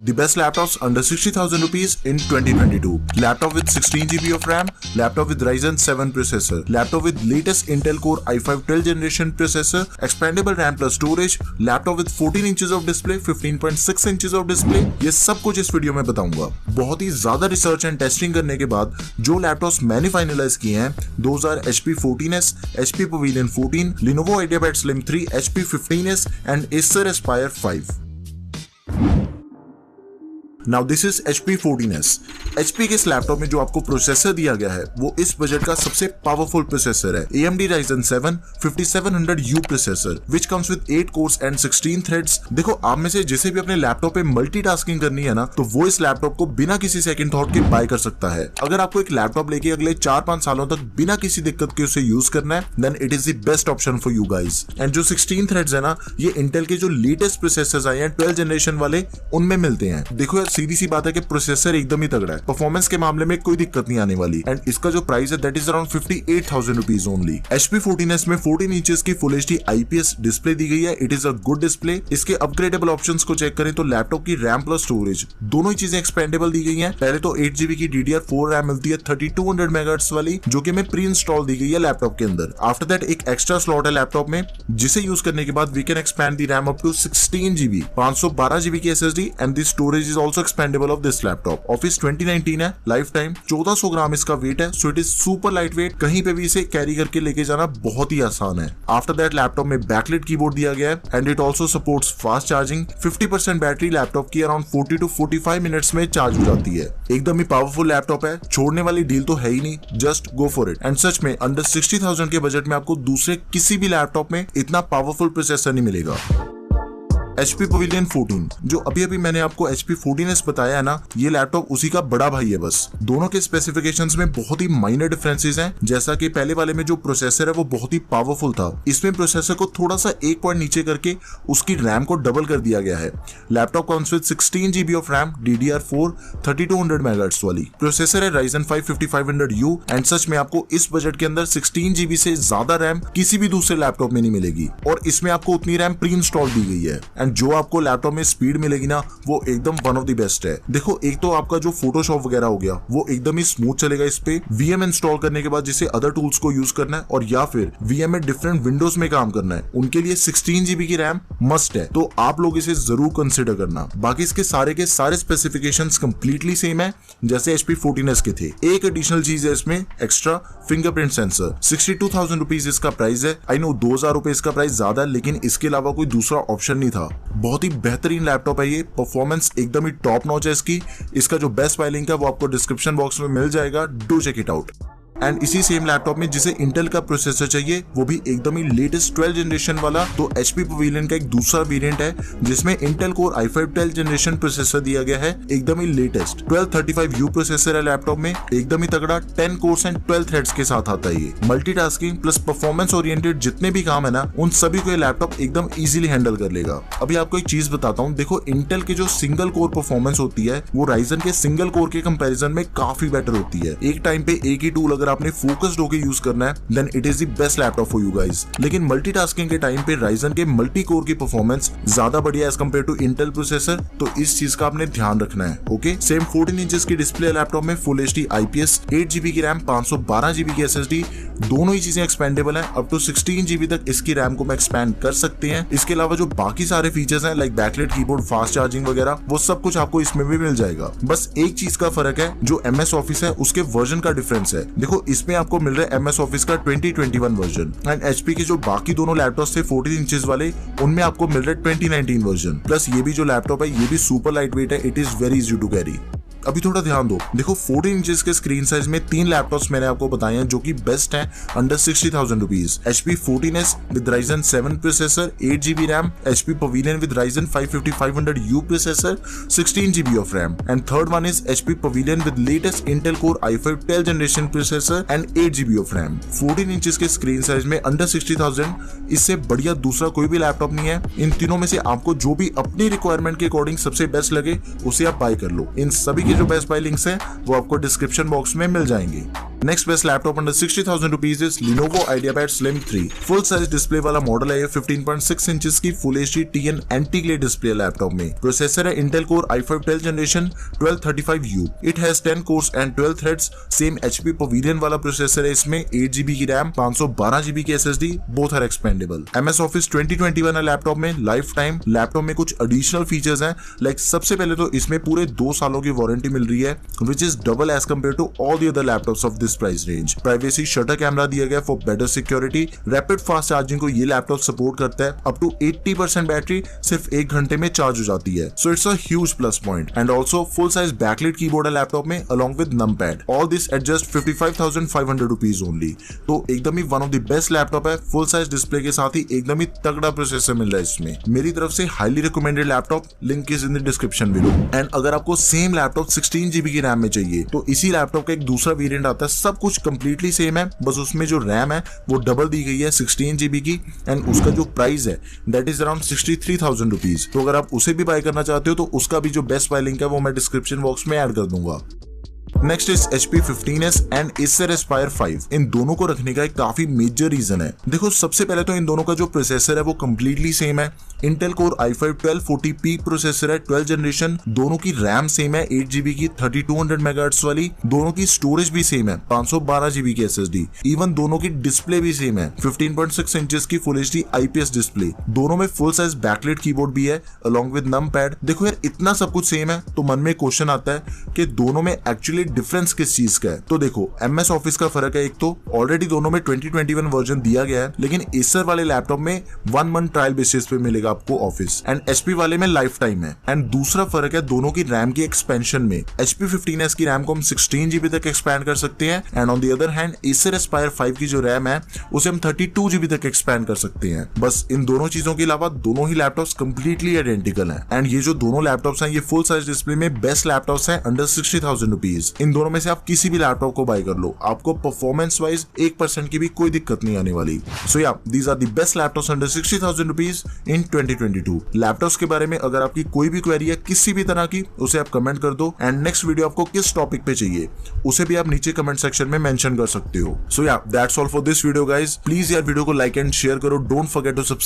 The best laptops under 60,000 rupees in 2022. Laptop with 16 GB of RAM, laptop with Ryzen 7 processor, laptop with latest Intel Core i5 12th generation processor, expandable RAM plus storage, laptop with 14 inches of display, 15.6 inches of display, ये सब कुछ इस video में बताऊंगा। बहुत ही ज्यादा research and testing करने के बाद जो लैपटॉप्स मैंने फाइनलाइज किए हैं, those are HP 14s, HP Pavilion 14, Lenovo IdeaPad Slim 3, HP 15s and Acer Aspire 5. Now this is HP 14s. HP के इस लैपटॉप में जो आपको प्रोसेसर दिया गया है वो इस बजट का सबसे पावरफुल प्रोसेसर है, AMD Ryzen 7 5700U processor which comes with 8 cores and 16 threads। देखो, आप में से जिसे भी अपने लैपटॉप पे मल्टीटास्किंग करनी है ना, तो वो इस लैपटॉप को बिना किसी सेकंड थॉट के बाय कर सकता है। अगर आपको एक लैपटॉप लेके अगले 4-5 सालों तक बिना किसी दिक्कत के उसे यूज करना है, then it is the best option for you guys. And जो 16 थ्रेड्स है ना, ये इंटेल के जो लेटेस्ट प्रोसेसर्स आए हैं 12th जनरेशन वाले, उनमें मिलते हैं। देखो यार, सीधी सी बात है कि प्रोसेसर एकदम ही तगड़ा है, परफॉर्मेंस के मामले में कोई दिक्कत नहीं आने वाली। एंड इसका जो प्राइस है that is around 58,000 rupees only. HP 14s में 14 इंचेस की फुल HD IPS डिस्प्ले दी गई है। It is a good display. इसके अपग्रेडेबल ऑप्शंस को चेक करें तो लैपटॉप की रैम प्लस स्टोरेज दोनों ही चीजें एक्सपेंडेबल दी गई हैं। पहले तो 8GB की DDR4 रैम मिलती है 3200 MHz वाली, जो कि में प्री इंस्टॉल दी गई है लैपटॉप के अंदर। आफ्टर दैट एक एक्स्ट्रा स्लॉट है लैपटॉप में, जिसे यूज करने के बाद we can expand the RAM up to 16GB, 512GB की SSD and the storage is also expandable of this laptop. Office 2019 है, लाइफ टाइम 1400 ग्राम इसका वेट है, so it is super light weight. कहीं पे भी इसे कैरी करके लेके जाना बहुत ही आसान है। आफ्टर दैट लैपटॉप में बैकलाइट कीबोर्ड दिया गया है and it also supports fast charging. 50% battery laptop की अराउंड 40 to 45 मिनट्स में चार्ज हो जाती है। एकदम ही पावरफुल लैपटॉप है, छोड़ने वाली डील तो है ही नहीं, just go for it. And such में अंडर 60,000 के बजट में आपको दूसरे किसी भी लैपटॉप में इतना पावरफुल प्रोसेसर नहीं मिलेगा। HP Pavilion 14, जो अभी अभी मैंने आपको HP 14s बताया है ना, ये लैपटॉप उसी का बड़ा भाई है। बस दोनों के स्पेसिफिकेशंस में बहुत ही माइनर डिफरेंसेस हैं। जैसा कि पहले वाले में जो प्रोसेसर है वो बहुत ही पावरफुल था, इसमें प्रोसेसर को थोड़ा सा एक पॉइंट नीचे करके उसकी रैम को डबल कर दिया गया है। Laptop comes with 16GB of RAM, DDR4 3200 MHz वाली। प्रोसेसर है Ryzen 5 5500U एंड सच में आपको इस बजट के अंदर 16GB से ज्यादा रैम किसी भी दूसरे लैपटॉप में नहीं मिलेगी। और इसमें आपको उतनी रैम प्री इंस्टॉल दी गई है। जो आपको लैपटॉप में स्पीड मिलेगी ना, वो एकदम वन ऑफ द बेस्ट है। देखो, एक तो आपका जो फोटोशॉप वगैरह हो गया वो एकदम ही स्मूथ चलेगा इस पे। VM इंस्टॉल करने के बाद जिसे अदर टूल्स को यूज करना है और या फिर VM में डिफरेंट विंडोज में काम करना है, उनके लिए 16GB की रैम मस्ट है, तो आप लोग इसे जरूर कंसिडर करना। बाकी इसके सारे स्पेसिफिकेशंस कंप्लीटली सेम है जैसे HP 14s के थे। एक एडिशनल चीज है इसमें, एक्स्ट्रा फिंगरप्रिंट सेंसर। 62,000 रुपीज इसका प्राइस है। आई नो 2,000 रुपए इसका प्राइस ज्यादा है, लेकिन इसके अलावा कोई दूसरा ऑप्शन नहीं था। बहुत ही बेहतरीन लैपटॉप है ये, परफॉर्मेंस एकदम ही टॉप नॉच है इसकी। इसका जो बेस्ट बाय लिंक है वो आपको डिस्क्रिप्शन बॉक्स में मिल जाएगा, do check it out. And इसी सेम लैपटॉप में जिसे इंटेल का प्रोसेसर चाहिए, वो भी एकदम ही लेटेस्ट 12th जनरेशन वाला, तो HP Pavilion का एक दूसरा वेरिएंट है जिसमें Intel core i5 12th generation processor दिया गया है, एकदम ही लेटेस्ट 1235U प्रोसेसर है लैपटॉप में, एकदम ही तगड़ा 10 कोर्स एंड 12 थ्रेड्स के साथ आता है ये। मल्टीटास्किंग प्लस परफॉर्मेंस ओरिएंटेड जितने भी काम है ना, उन सभी को ये लैपटॉप एकदम इजीली हैंडल कर लेगा। अभी आपको एक चीज बताता हूँ, देखो इंटेल के जो सिंगल कोर परफॉर्मेंस होती है वो Ryzen के सिंगल कोर के कंपैरिजन में काफी बेटर होती है। एक टाइम पे एक ही टूल आपने फोकस्ड होकर यूज करना है, then it is the best laptop for you guys. लेकिन मल्टीटास्किंग के टाइम पे Ryzen के मल्टी कोर की परफॉर्मेंस ज्यादा बढ़िया as compare to Intel processor, तो इस चीज का आपने ध्यान रखना है। ओके, सेम 14 इंचेस की डिस्प्ले लैपटॉप में, फुल HD IPS, 8GB की रैम, 512GB की SSD, दोनों ही चीजें एक्सपेंडेबल है। अप टू 16GB तक इसकी रैम को मैं एक्सपैंड कर सकते हैं। इसके अलावा जो बाकी सारे फीचर्स हैं like backlight keyboard, fast charging वगैरह, वो सब कुछ आपको इसमें भी मिल जाएगा। बस एक चीज का फर्क है, जो MS ऑफिस है उसके वर्जन का डिफरेंस है। देखो, इसमें आपको मिल रहा है MS ऑफिस का 2021 वर्जन एंड HP के जो बाकी दोनों लैपटॉप थे 14 इंचेस वाले, उनमें आपको मिल रहा है 2019 वर्जन। प्लस ये भी जो लैपटॉप है ये भी सुपर लाइट वेट है, it is very easy to carry. अभी थोड़ा ध्यान दो, देखो 14 इंचेस के स्क्रीन साइज में 3 लैपटॉप्स मैंने आपको बताए हैं जो कि बेस्ट हैं under 60,000 rupees. HP 14s with Ryzen 7 processor, 8GB RAM, HP Pavilion with Ryzen 5 5500U processor, 16GB of RAM and third one is HP Pavilion with latest Intel Core i5 12th generation processor and 8GB of RAM. 14 inches के screen size में under 60,000, इससे बढ़िया दूसरा कोई भी laptop नहीं है। इन तीनों में से आपको जो भी अपनी रिक्वायरमेंट के अकॉर्डिंग सबसे बेस्ट लगे उसे आप बाय कर लो। इन सभी के जो बेस्ट बाय लिंक्स हैं वो आपको डिस्क्रिप्शन बॉक्स में मिल जाएंगे। Next best laptop under 60,000 rupees is Lenovo IdeaPad Slim 3। Full size display वाला मॉडल है ये 15.6 इंचेस की full HD TN anti glare display laptop में। प्रोसेसर है Intel Core i5 12th generation 1235U। It has 10 cores and 12 threads. Same HP Pavilion वाला processor है इसमें, 8GB की रैम, 512GB की SSD, both are expandable. MS Office 2021 है laptop में, life time. Laptop में कुछ एडिशनल फीचर्स हैं, लाइक सबसे पहले तो इसमें पूरे 2 सालों की वारंटी मिल रही है, which is double as compare to all the other laptops of this price range. Privacy shutter camera दिया गया for better security. Rapid fast charging को ये लैपटॉप सपोर्ट करता है। अप टू 80% बैटरी सिर्फ 1 घंटे में चार्ज हो जाती है, so it's a huge plus point. And also full size backlight keyboard है लैपटॉप में along with numpad. All this at just 55,500 rupees only. तो एकदम ही one of the best laptop है। फुल साइज डिस्प्ले के साथ ही एकदम ही तगड़ा प्रोसेसर मिल रहा है इसमें। मेरी तरफ से highly recommended laptop, link is in the description below. And अगर आपको सेम लैपटॉप 16GB की रैम में चाहिए तो इसी लैपटॉप का एक दूसरा वेरिएंट आता है। सब कुछ कंप्लीटली सेम है, बस उसमें जो रैम है वो डबल दी गई है 16GB की, एंड उसका जो प्राइस है दैट इज अराउंड 63,000 रुपीज। तो अगर आप उसे भी बाय करना चाहते हो तो उसका भी जो बेस्ट बाय लिंक है वो मैं डिस्क्रिप्शन बॉक्स में ऐड कर दूंगा। Next is HP 15s and Acer Aspire 5। इन दोनों को रखने का एक काफी मेजर रीजन है। देखो सबसे पहले तो इन दोनों का जो प्रोसेसर है वो कंप्लीटली सेम है। Intel Core i5 1240p processor है 12th जनरेशन। दोनों की रैम सेम है 8GB की 3200 मेगाहर्ट्ज वाली। दोनों की स्टोरेज भी सेम है 512GB की SSD। इवन दोनों की डिस्प्ले भी सेम है 15.6 इंचेस की फुल HD IPS डिस्प्ले। दोनों में फुल साइज बैकलाइट कीबोर्ड भी है अलॉन्ग विद नमपैड। देखो यार इतना सब कुछ सेम है तो मन में क्वेश्चन आता है कि दोनों में एक्चुअली डिफरेंस किस चीज का है। तो देखो MS Office का फर्क है। एक तो ऑलरेडी दोनों में 2021 वर्जन दिया गया है, लेकिन Acer वाले लैपटॉप में 1 मंथ ट्रायल बेसिस पे मिलेगा आपको ऑफिस, एंड HP वाले में लाइफ टाइम है। एंड दूसरा फर्क है दोनों की रैम की एक्सपेंशन में। HP 15s की रैम को हम 16GB तक एक्सपैंड कर सकते हैं, and on the other hand Acer Aspire 5 की जो रैम है उसे हम 32GB तक एक्सपैंड कर सकते हैं। बस इन दोनों चीजों के अलावा दोनों ही लैपटॉप्स कंप्लीटली आइडेंटिकल हैं। एंड ये जो दोनों लैपटॉप्स हैं ये फुल साइज डिस्प्ले में बेस्ट लैपटॉप्स हैं अंडर 60,000 रुपीज। इन दोनों में से आप किसी भी लैपटॉप को बाय कर लो, आपको परफॉर्मेंस वाइज 1% की भी कोई दिक्कत नहीं आने वाली। So yeah these are the best laptops under 60,000 rupees in 2022। लैपटॉप्स के बारे में अगर आपकी कोई भी क्वेरी है किसी भी तरह की, उसे आप कमेंट कर दो, एंड नेक्स्ट वीडियो आपको किस टॉपिक पे चाहिए उसे भी आप नीचे कमेंट सेक्शन में मेंशन कर सकते हो। So yeah that's all for this video guys. Please यार वीडियो को लाइक एंड शेयर करो। Don't forget to subscribe.